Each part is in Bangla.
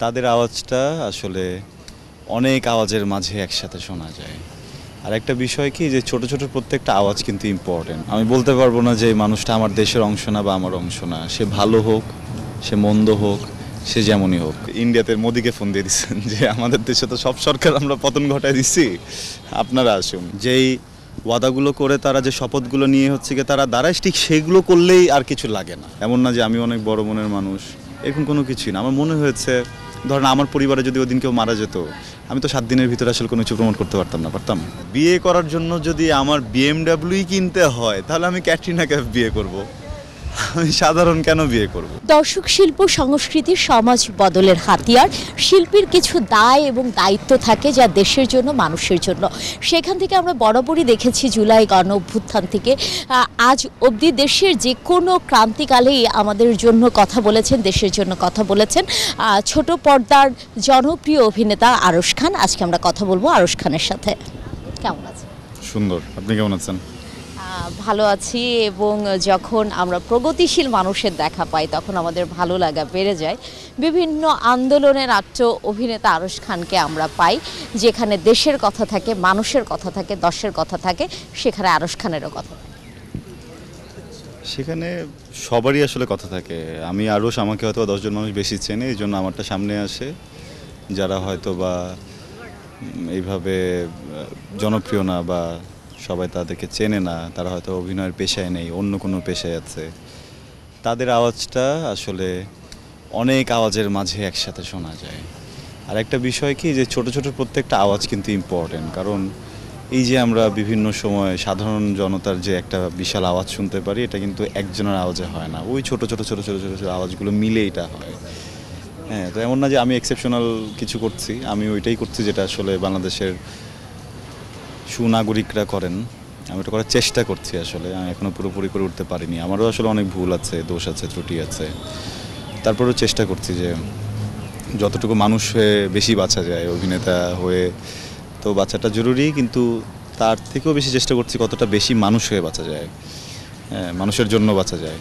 তাদের আওয়াজটা আসলে অনেক আওয়াজের মাঝে একসাথে শোনা যায়। আর একটা বিষয় কি যে ছোট ছোট প্রত্যেকটা আওয়াজ কিন্তু ইম্পর্টেন্ট। আমি বলতে পারবো না যে এই মানুষটা আমার দেশের অংশ না বা আমার অংশ না, সে ভালো হোক, সে মন্দ হোক, সে যেমনই হোক। ইন্ডিয়াতে মোদিকে ফোন দিয়ে দিচ্ছেন যে আমাদের দেশে তো সব সরকার আমরা পতন ঘটায় দিচ্ছি, আপনারা আসুন। যেই ওয়াদাগুলো করে তারা যে শপথগুলো নিয়ে হচ্ছে কি তারা দাঁড়ায়, ঠিক সেগুলো করলেই আর কিছু লাগে না। এমন না যে আমি অনেক বড় মনের মানুষ, এরকম কোনো কিছুই না। আমার মনে হয়েছে ধরেন আমার পরিবারে যদি ওদিন কেউ মারা যেত, আমি তো 7 দিনের ভিতরে আসলে কোনো কিছু প্রমোট করতে পারতাম না। পারতাম বিয়ে করার জন্য যদি আমার বিএমডাব্লিউ কিনতে হয়, তাহলে আমি ক্যাটরিনা কাইফ বিয়ে করব, আমি সাধারণ কেন বিয়ে করব? দর্শক, শিল্প সংস্কৃতি সমাজ বদলের হাতিয়ার। শিল্পীর কিছু দায় এবং দায়িত্ব থাকে যা দেশের জন্য, মানুষের জন্য। সেখান থেকে আমরা বরাবরই দেখেছি জুলাই গণ অভ্যুত্থান থেকে আজ অবধি দেশের যে কোনো ক্রান্তিকালেই আমাদের জন্য কথা বলেছেন, দেশের জন্য কথা বলেছেন ছোট পর্দার জনপ্রিয় অভিনেতা আরশ খান। আজকে আমরা কথা বলবো আরশ খানের সাথে। কেমন আছেন? সুন্দর, আপনি কেমন আছেন? ভালো আছি, এবং যখন আমরা প্রগতিশীল মানুষের দেখা পাই তখন আমাদের ভালো লাগা বেড়ে যায়। বিভিন্ন আন্দোলনের নাট্য অভিনেতা আরশ খানকে আমরা পাই, যেখানে দেশের কথা থাকে, মানুষের কথা থাকে, দশের কথা থাকে, সেখানে আরশ খানেরও কথা থাকে। সেখানে সবারই আসলে কথা থাকে। আমি আরশ, আমাকে হয়তো 10 জন মানুষ বেশি চেনে, এই জন্য আমারটা সামনে আসে। যারা হয়তো বা এইভাবে জনপ্রিয় না বা সবাই তাদেরকে চেনে না, তারা হয়তো অভিনয়ের পেশায় নেই, অন্য কোনো পেশায় আছে, তাদের আওয়াজটা আসলে অনেক আওয়াজের মাঝে একসাথে শোনা যায়। আর একটা বিষয় কি যে ছোট ছোট প্রত্যেকটা আওয়াজ কিন্তু ইম্পর্টেন্ট। কারণ এই যে আমরা বিভিন্ন সময় সাধারণ জনতার যে একটা বিশাল আওয়াজ শুনতে পারি, এটা কিন্তু একজনের আওয়াজে হয় না, ওই ছোট ছোট ছোট ছোট ছোট ছোট আওয়াজগুলো মিলে এটা হয়। হ্যাঁ, তো এমন না যে আমি এক্সেপশনাল কিছু করছি, আমি ওইটাই করছি যেটা আসলে বাংলাদেশের সুনাগরিকরা করেন। আমি ওটা করার চেষ্টা করছি। আসলে আমি এখনও পুরোপুরি করে উঠতে পারিনি, আমারও আসলে অনেক ভুল আছে, দোষ আছে, ত্রুটি আছে। তারপরেও চেষ্টা করছি যে যতটুকু মানুষ হয়ে বেশি বাঁচা যায়, অভিনেতা হয়ে তো বাঁচাটা জরুরি, কিন্তু তার থেকেও বেশি চেষ্টা করছি কতটা বেশি মানুষ হয়ে বাঁচা যায়, হ্যাঁ, মানুষের জন্য বাঁচা যায়।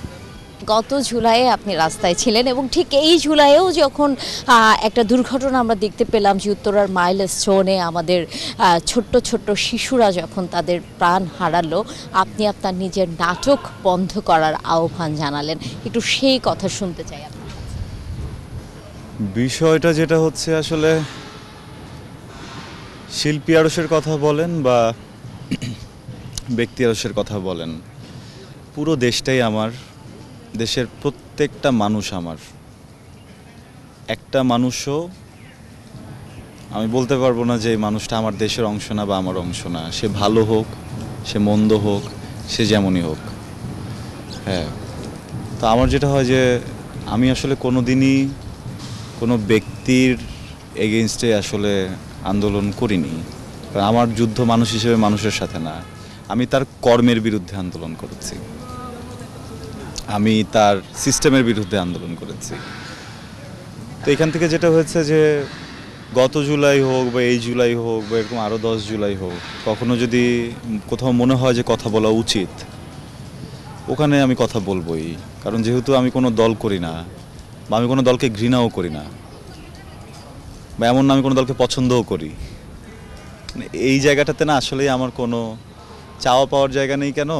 গত জুলাইয়ে আপনি রাস্তায় ছিলেন, এবং ঠিক এই জুলাইয়েও যখন একটা দুর্ঘটনা আমরা দেখতে পেলাম যে উত্তরার মাইলস্টোনে আমাদের ছোট্ট ছোট্ট শিশুরা যখন তাদের প্রাণ হারালো, আপনি আপনার নিজের নাটক বন্ধ করার আহ্বান জানালেন। একটু সেই কথা শুনতে চাই আপনার। বিষয়টা যেটা হচ্ছে আসলে শিল্পী আরশের কথা বলেন বা ব্যক্তি আরশের কথা বলেন, পুরো দেশটাই আমার, দেশের প্রত্যেকটা মানুষ আমার। একটা মানুষও আমি বলতে পারবো না যে এই মানুষটা আমার দেশের অংশ না বা আমার অংশ না, সে ভালো হোক, সে মন্দ হোক, সে যেমনই হোক। হ্যাঁ, তো আমার যেটা হয় যে আমি আসলে কোনো দিনই কোনো ব্যক্তির এগেইনস্টে আসলে আন্দোলন করিনি। কারণ আমার যুদ্ধ মানুষ হিসেবে মানুষের সাথে না, আমি তার কর্মের বিরুদ্ধে আন্দোলন করেছি, আমি তার সিস্টেমের বিরুদ্ধে আন্দোলন করেছি। তো এখান থেকে যেটা হয়েছে যে গত জুলাই হোক বা এই জুলাই হোক বা এরকম আরও 10 জুলাই হোক, কখনো যদি কোথাও মনে হয় যে কথা বলা উচিত, ওখানে আমি কথা বলবোই। কারণ যেহেতু আমি কোনো দল করি না, বা আমি কোনো দলকে ঘৃণাও করি না, বা এমন না আমি কোনো দলকে পছন্দও করি, এই জায়গাটাতে না আসলেই আমার কোনো চাওয়া পাওয়ার জায়গা নেই। কেন?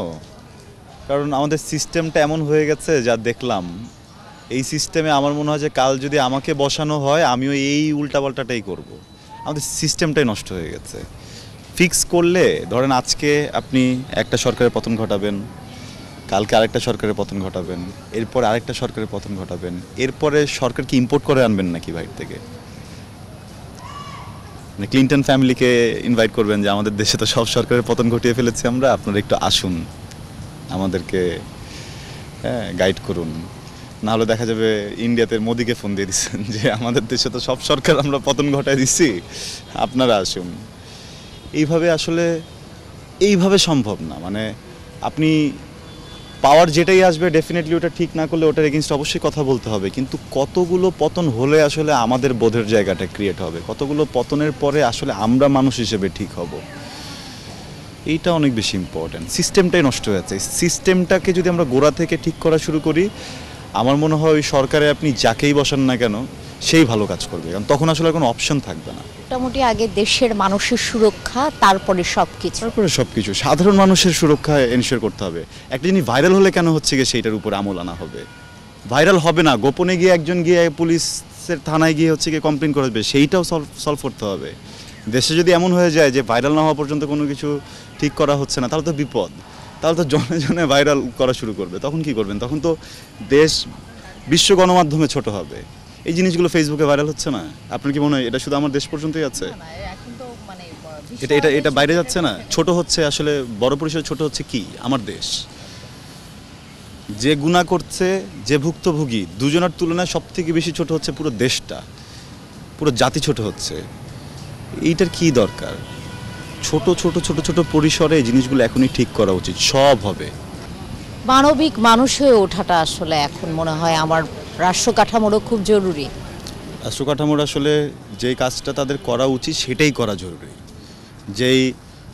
কারণ আমাদের সিস্টেমটা এমন হয়ে গেছে, যা দেখলাম এই সিস্টেমে আমার মনে হয় যে কাল যদি আমাকে বসানো হয় আমিও এই উল্টাপাল্টাটাই করব। আমাদের সিস্টেমটাই নষ্ট হয়ে গেছে। ফিক্স করলে ধরেন আজকে আপনি একটা সরকারের পতন ঘটাবেন, কালকে আরেকটা সরকারের পতন ঘটাবেন, এরপর আরেকটা সরকারের পতন ঘটাবেন, এরপরে সরকারকে ইম্পোর্ট করে আনবেন নাকি বাইরে থেকে? মানে ক্লিন্টন ফ্যামিলিকে ইনভাইট করবেন যে আমাদের দেশে তো সব সরকারের পতন ঘটিয়ে ফেলেছি আমরা, আপনারা একটু আসুন, আমাদেরকে গাইড করুন। না হলে দেখা যাবে ইন্ডিয়াতে মোদিকে ফোন দিয়ে দিচ্ছেন যে আমাদের দেশে তো সব সরকার আমরা পতন ঘটায় দিচ্ছি, আপনারা আসুন। এইভাবে আসলে এইভাবে সম্ভব না। মানে আপনি পাওয়ার যেটাই আসবে ডেফিনেটলি ওটা ঠিক না করলে ওটার এগেইনস্ট অবশ্যই কথা বলতে হবে, কিন্তু কতগুলো পতন হলে আসলে আমাদের বোধের জায়গাটা ক্রিয়েট হবে, কতগুলো পতনের পরে আসলে আমরা মানুষ হিসেবে ঠিক হব, এইটা অনেক বেশি ইম্পর্ট্যান্ট। সিস্টেমটাই নষ্ট হয়ে যাচ্ছে। সিস্টেমটাকে যদি আমরা গোড়া থেকে ঠিক করা শুরু করি, আমার মনে হয় ওই সরকারে আপনি যাকেই বসান না কেন সেই ভালো কাজ করবে, কারণ তখন আসলে আর কোনো অপশন থাকবে না। মোটামুটি আগে দেশের মানুষের সুরক্ষা, তারপরে সবকিছু। তারপরে সব কিছু সাধারণ মানুষের সুরক্ষা এনশিওর করতে হবে। একটা জিনিস ভাইরাল হলে কেন হচ্ছে গিয়ে সেইটার উপর আমল আনা হবে। ভাইরাল হবে না, গোপনে গিয়ে একজন গিয়ে পুলিশের থানায় গিয়ে হচ্ছে গিয়ে কমপ্লেন করবে, সেইটাও সলভ করতে হবে। দেশে যদি এমন হয়ে যায় যে ভাইরাল না হওয়া পর্যন্ত কোনো কিছু ঠিক করা হচ্ছে না, তাহলে তো বিপদ। তাহলে তো জনে জনে ভাইরাল করা শুরু করবে, তখন কি করবেন? তখন তো দেশ বিশ্ব গণমাধ্যমে ছোট হবে। এই জিনিসগুলো ফেসবুকে ভাইরাল হচ্ছে না, আপনার কি মনে হয় এটা শুধু আমার দেশ পর্যন্তই আছে? এটা এটা এটা বাইরে যাচ্ছে না, ছোট হচ্ছে আসলে, বড় পরিসরে ছোট হচ্ছে কি আমার দেশ। যে গুনাহ করছে, যে ভুক্তভোগী, দুজনের তুলনায় সব থেকে বেশি ছোট হচ্ছে পুরো দেশটা, পুরো জাতি ছোট হচ্ছে। এইটার কি দরকার? ছোট ছোট ছোট ছোট পরিসরে এই জিনিসগুলো এখনই ঠিক করা উচিত, সব হবে। মানবিক মানুষ হয়ে ওঠাটা আসলে এখন মনে হয় আমার রাষ্ট্র কাঠামোরও খুব জরুরি। রাষ্ট্র কাঠামোর আসলে যেই কাজটা তাদের করা উচিত সেটাই করা জরুরি। যেই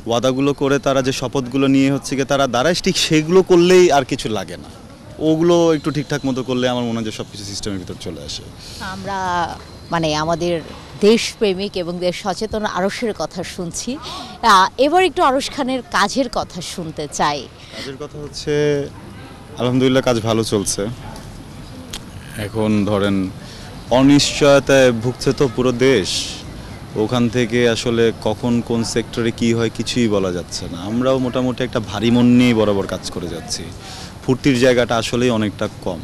ওয়াদাগুলো করে তারা যে শপথগুলো নিয়ে হচ্ছে গিয়ে তারা দাঁড়ায়, ঠিক সেগুলো করলেই আর কিছু লাগে না। ওগুলো একটু ঠিকঠাক মতো করলে আমার মনে হয় যে সব কিছু সিস্টেমের ভিতর চলে আসে। আমরা আমাদের দেশপ্রেমিক এবং দেশ সচেতন আরশের কথা শুনছি, এবার একটু আরশ খানের কাজের কথা শুনতে চাই। কাজের কথা হচ্ছে আলহামদুলিল্লাহ কাজ ভালো চলছে। এখন ধরেন অনিশ্চয়তায় ভুগছে তো পুরো দেশ, ওখান থেকে আসলে কখন কোন সেক্টরে কি হয় কিছুই বলা যাচ্ছে না। আমরাও মোটামুটি একটা ভারী মন নিয়ে বরাবর কাজ করে যাচ্ছি। ফুর্তির জায়গাটা আসলেই অনেকটা কম।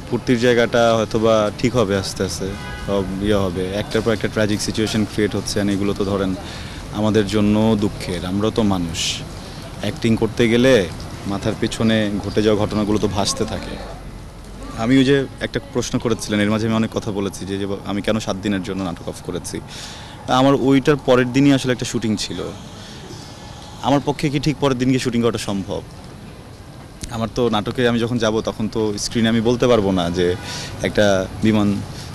ফুর্তির জায়গাটা হয়তোবা ঠিক হবে আস্তে আস্তে, সব হবে। একটার পর একটা ট্র্যাজিক সিচুয়েশন ক্রিয়েট হচ্ছে, আর এগুলো তো ধরেন আমাদের জন্য দুঃখের। আমরাও তো মানুষ, অ্যাক্টিং করতে গেলে মাথার পিছনে ঘটে যাওয়া ঘটনাগুলো তো ভাসতে থাকে। আমি ওই যে একটা প্রশ্ন করেছিলেন, এর মাঝে আমি অনেক কথা বলেছি যে আমি কেন 7 দিনের জন্য নাটক অফ করেছি। আমার ওইটার পরের দিনই আসলে একটা শুটিং ছিল। আমার পক্ষে কি ঠিক পরের দিন গিয়ে শুটিং করাটা সম্ভব? আমার তো নাটকে আমি যখন যাব তখন তো স্ক্রিনে আমি বলতে পারবো না যে একটা বিমান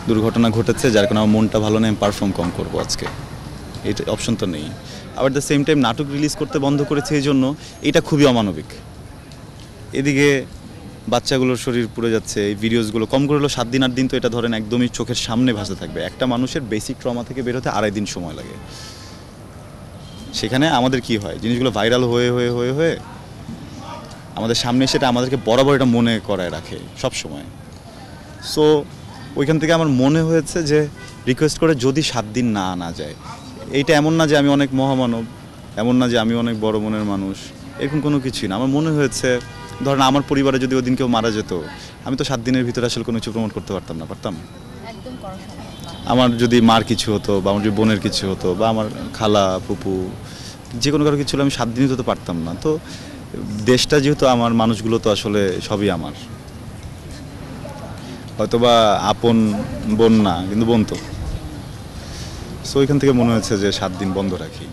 দুর্ঘটনা ঘটেছে যার কারণে আমার মনটা ভালো নেই, আমি পারফর্ম কম করবো আজকে। এটা অপশন তো নেই। আবার দ্য সেম টাইম নাটক রিলিজ করতে বন্ধ করেছে এই জন্য এটা খুবই অমানবিক। এদিকে বাচ্চাগুলোর শরীর পুড়ে যাচ্ছে, এই ভিডিওসগুলো কম করে হলো 7 দিন 8 দিন তো এটা ধরেন একদমই চোখের সামনে ভাসতে থাকবে। একটা মানুষের বেসিক ট্রমা থেকে বের হতে 2.5 দিন সময় লাগে। সেখানে আমাদের কি হয়, জিনিসগুলো ভাইরাল হয়ে হয়ে হয়ে হয়ে আমাদের সামনে সেটা আমাদেরকে বরাবর এটা মনে করায় রাখে সব সময়। সো ওইখান থেকে আমার মনে হয়েছে যে রিকোয়েস্ট করে যদি 7 দিন না আনা যায়। এইটা এমন না যে আমি অনেক মহামানব, এমন না যে আমি অনেক বড় মনের মানুষ, এরকম কোনো কিছুই না। আমার মনে হয়েছে ধরেন আমার পরিবারে যদি ওদিন কেউ মারা যেত, আমি তো 7 দিনের ভিতরে আসলে কোনো কিছু প্রমোট করতে পারতাম না। আমার যদি মার কিছু হতো বা আমার যদি বোনের কিছু হতো বা আমার খালা ফুপু যে কোনো কারো কিছু হলে আমি 7 দিনই তো পারতাম না। তো দেশটা যেহেতু আমার, মানুষগুলো তো আসলে সবই আমার। হয়তোবা আপন বোন না, কিন্তু বোন তো। সো ওইখান থেকে মনে হয়েছে যে 7 দিন বন্ধ রাখি।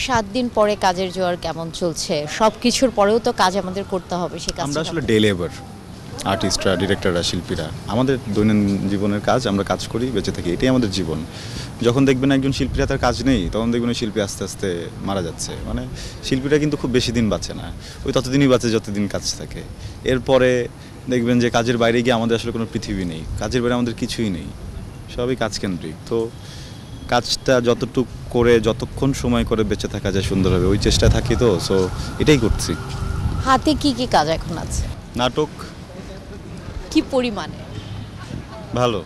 7 দিন পরে কাজের জোয়ার কেমন চলছে? সব কিছুর পরেও তো কাজ আমাদের করতে হবে, সে কাজ আমরা আসলে ডে লেবার, আর্টিস্টরা, ডিরেক্টররা, শিল্পীরা, আমাদের দৈনন্দিন জীবনের কাজ, আমরা কাজ করি, বেঁচে থাকি, এটাই আমাদের জীবন। যখন দেখবেন একজন শিল্পীরা তার কাজ নেই, তখন দেখবেন ওই শিল্পী আস্তে আস্তে মারা যাচ্ছে। মানে শিল্পীরা কিন্তু খুব বেশি দিন বাঁচে না, ওই ততদিনই বাঁচে যতদিন কাজ থাকে। এরপরে দেখবেন যে কাজের বাইরে গিয়ে আমাদের আসলে কোনো পৃথিবী নেই, কাজের বাইরে আমাদের কিছুই নেই, সবই কাজকেন্দ্রিক। তো কাজটা যতটুকু করে যতক্ষণ সময় করে বেঁচে থাকা যায় সুন্দর হবে, ওই চেষ্টায় থাকি। তো সো এটাই করছি। হাতে কি কি কাজ এখন আছে? নাটক কি পরিমাণে? ভালো,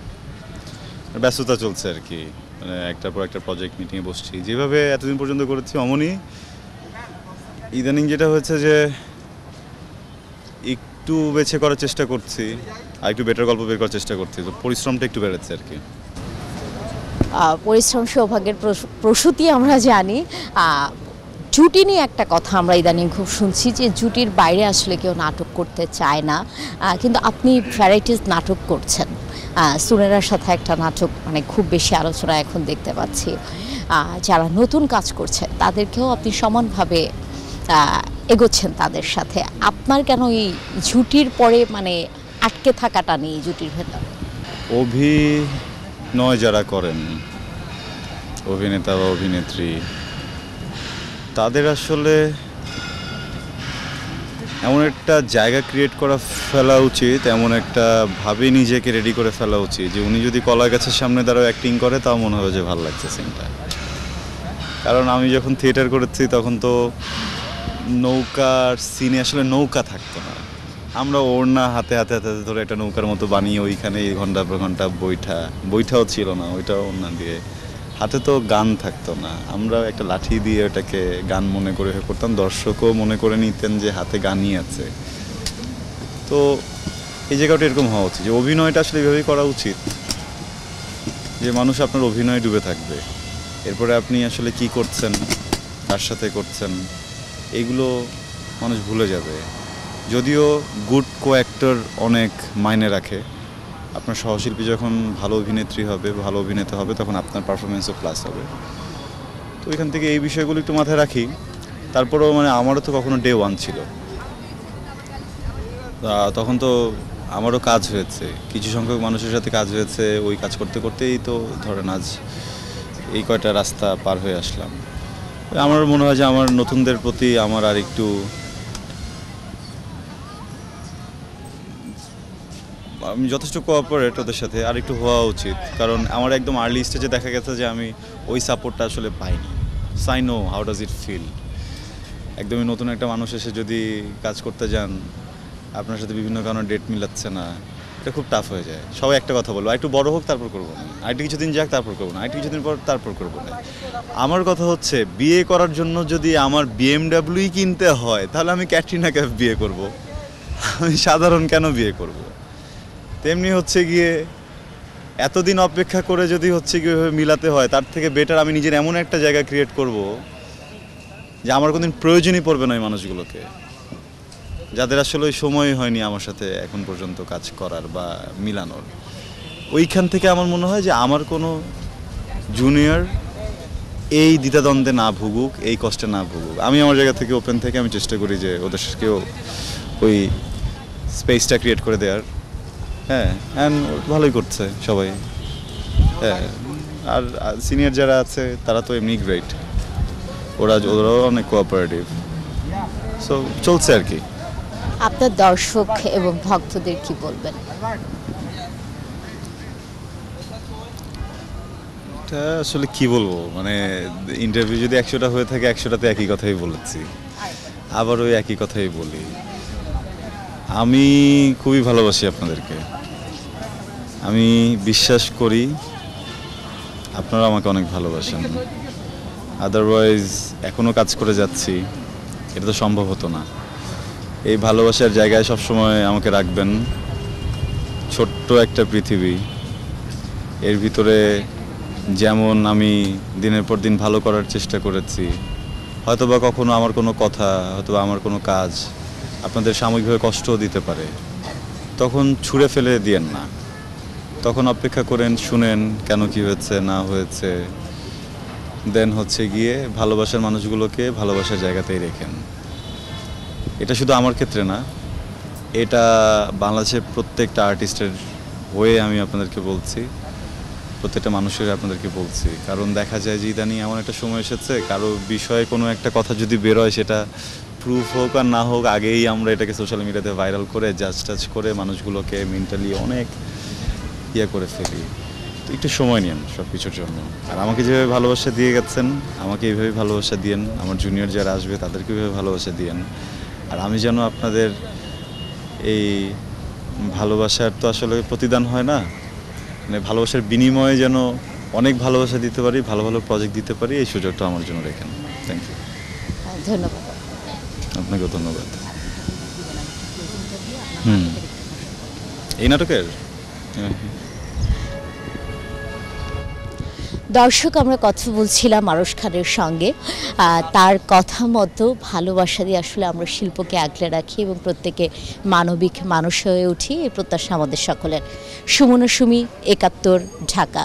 ব্যস্ততা চলছে আর কি। মানে একটার পর একটা প্রজেক্ট মিটিংয়ে বসছি, যেভাবে এতদিন পর্যন্ত করেছি অমনই। ইদানিং যেটা হয়েছে যে একটু বেছে করার চেষ্টা করছি, আর একটু বেটার গল্প বের করার চেষ্টা করছি, তো পরিশ্রমটা একটু বেড়েছে আর কি। পরিশ্রম সৌভাগ্যের প্রসূতি আমরা জানি। জুটি নিয়ে একটা কথা আমরা ইদানিং খুব শুনছি যে জুটির বাইরে আসলে কেউ নাটক করতে চায় না, কিন্তু আপনি ভ্যারাইটিস নাটক করছেন। সুনেরার সাথে একটা নাটক খুব বেশি আলোচনা এখন দেখতে পাচ্ছি। যারা নতুন কাজ করছে তাদেরকেও আপনি সমানভাবে এগোচ্ছেন তাদের সাথে। আপনার কেন এই জুটির পরে আটকে থাকাটা নেই জুটির ভেতর? অভিনয় যারা করেন, অভিনেতা বা অভিনেত্রী, তাদের আসলে এমন একটা জায়গা ক্রিয়েট করা ফেলা উচিত, এমন একটা ভাবে নিজেকে রেডি করে ফেলা উচিত যে উনি যদি কলা গাছের সামনে দাঁড়াও অ্যাক্টিং করে তাও মনে হবে যে ভালো লাগছে সিনটা। কারণ আমি যখন থিয়েটার করেছি তখন তো নৌকার সিনে আসলে নৌকা থাকতো না, আমরা ওড়না হাতে হাতে হাতে হাতে ধরে একটা নৌকার মতো বানিয়ে ওইখানে ঘন্টা পর ঘন্টা বইটাও ছিল না, ওইটাও ওড়না দিয়ে, হাতে তো গান থাকতো না, আমরা একটা লাঠি দিয়ে ওটাকে গান মনে করে করতাম, দর্শকও মনে করে নিতেন যে হাতে গানই আছে। তো এই জায়গাটা এরকম হওয়া উচিত যে অভিনয়টা আসলে এভাবেই করা উচিত যে মানুষ আপনার অভিনয়ে ডুবে থাকবে, এরপরে আপনি আসলে কি করছেন, কার সাথে করছেন, এইগুলো মানুষ ভুলে যাবে। যদিও গুড কো অ্যাক্টর অনেক মাইনে রাখে, আপনার সহশিল্পী যখন ভালো অভিনেত্রী হবে, ভালো অভিনেতা হবে, তখন আপনার পারফরমেন্সও প্লাস হবে। তো এখান থেকে এই বিষয়গুলো একটু মাথায় রাখি। তারপরেও মানে আমারও তো কখনো ডে ওয়ান ছিল, তখন তো আমারও কাজ হয়েছে, কিছু সংখ্যক মানুষের সাথে কাজ হয়েছে, ওই কাজ করতে করতেই তো ধরেন আজ এই কয়টা রাস্তা পার হয়ে আসলাম। আমার মনে হয় যে আমার নতুনদের প্রতি আমার আর একটু আমি যথেষ্ট কোঅপারেট ওদের সাথে আর একটু হওয়া উচিত, কারণ আমার একদম আর্লি স্টেজে দেখা গেছে যে আমি ওই সাপোর্টটা আসলে পাইনি। সাই no how does it feel. একদমই নতুন একটা মানুষ এসে যদি কাজ করতে যান, আপনার সাথে বিভিন্ন কারণে ডেট মিলাচ্ছে না, এটা খুব টাফ হয়ে যায়। সবাই একটা কথা বলবো, একটু বড় হোক তারপর করবো না, আরেকটু কিছুদিন যাক তারপর করবো না, আরেকটু কিছুদিন পর তারপর করবো না। আমার কথা হচ্ছে বিয়ে করার জন্য যদি আমার বিএমডাব্লিউই কিনতে হয় তাহলে আমি ক্যাটরিনা কাইফ বিয়ে করব, আমি সাধারণ কেন বিয়ে করব? তেমনি হচ্ছে গিয়ে এতদিন অপেক্ষা করে যদি হচ্ছে গিয়ে মিলাতে হয়, তার থেকে বেটার আমি নিজের এমন একটা জায়গা ক্রিয়েট করব যে আমার কোনোদিন প্রয়োজনই পড়বে না ওই মানুষগুলোকে, যাদের আসলে ওই সময় হয়নি আমার সাথে এখন পর্যন্ত কাজ করার বা মিলানোর। ওইখান থেকে আমার মনে হয় যে আমার কোনো জুনিয়র এই দ্বিধাদ্বন্দ্বে না ভুগুক, এই কষ্টে না ভুগুক। আমি আমার জায়গা থেকে ওপেন থেকে আমি চেষ্টা করি যে ওদেরকেও ওই স্পেসটা ক্রিয়েট করে দেওয়ার। হ্যাঁ, অ্যান্ড ভালোই করছে সবাই। হ্যাঁ, আর সিনিয়র যারা আছে তারা তো এমনি গ্রেট, ওরাও অনেক কোঅপারেটিভ, সো চলছে আর কি। আপনার দর্শক এবং ভক্তদের কি বলবেন? এটা আসলে কি বলবো, মানে ইন্টারভিউ যদি 100টা হয়ে থাকে 100টাতে একই কথাই বলেছি, আবার ওই একই কথাই বলি। আমি খুবই ভালোবাসি আপনাদেরকে, আমি বিশ্বাস করি আপনারা আমাকে অনেক ভালোবাসেন, আদারওয়াইজ এখনও কাজ করে যাচ্ছি, এটা তো সম্ভব হতো না। এই ভালোবাসার জায়গায় সবসময় আমাকে রাখবেন। ছোট্ট একটা পৃথিবী, এর ভিতরে যেমন আমি দিনের পর দিন ভালো করার চেষ্টা করেছি, হয়তোবা কখনো আমার কোনো কথা, হয়তোবা আমার কোনো কাজ আপনাদের সাময়িকভাবে কষ্টও দিতে পারে, তখন ছুঁড়ে ফেলে দিয়েন না, তখন অপেক্ষা করেন, শুনেন কেন কি হয়েছে না হয়েছে, দেন হচ্ছে গিয়ে ভালোবাসার মানুষগুলোকে ভালোবাসার জায়গাতেই রেখেন। এটা শুধু আমার ক্ষেত্রে না, এটা বাংলাদেশের প্রত্যেকটা আর্টিস্টের হয়ে আমি আপনাদেরকে বলছি, প্রত্যেকটা মানুষের আপনাদেরকে বলছি। কারণ দেখা যায় যে ইদানিং এমন একটা সময় এসেছে, কারো বিষয়ে কোনো একটা কথা যদি বেরোয়, সেটা প্রুফ হোক আর না হোক, আগেই আমরা এটাকে সোশ্যাল মিডিয়াতে ভাইরাল করে জাজ করে মানুষগুলোকে মেন্টালি অনেক করে ফেলি। তো একটু সময় নিন সব কিছুর জন্য। আর আমাকে যেভাবে ভালোবাসা দিয়ে গেছেন, আমাকে এইভাবে ভালোবাসা দিয়েন, আমার জুনিয়র যারা আসবে তাদেরকে এইভাবে ভালোবাসা দিয়েন। আর আমি যেন আপনাদের এই ভালোবাসার তো আসলে প্রতিদান হয় না, মানে ভালোবাসার বিনিময়ে যেন অনেক ভালোবাসা দিতে পারি, ভালো ভালো প্রজেক্ট দিতে পারি, এই সুযোগটা আমার জন্য রেখেন। Thank you. ধন্যবাদ। আপনাকেও ধন্যবাদ। এই নাটকের দর্শক, আমরা কথা বলছিলাম আরশ খানের সঙ্গে। তার কথা মতো ভালোবাসা দিয়ে আসলে আমরা শিল্পকে আগলে রাখি এবং প্রত্যেকে মানবিক মানুষ হয়ে উঠি, এই প্রত্যাশা আমাদের সকলের। সুমনা সুমি, ৭১, ঢাকা।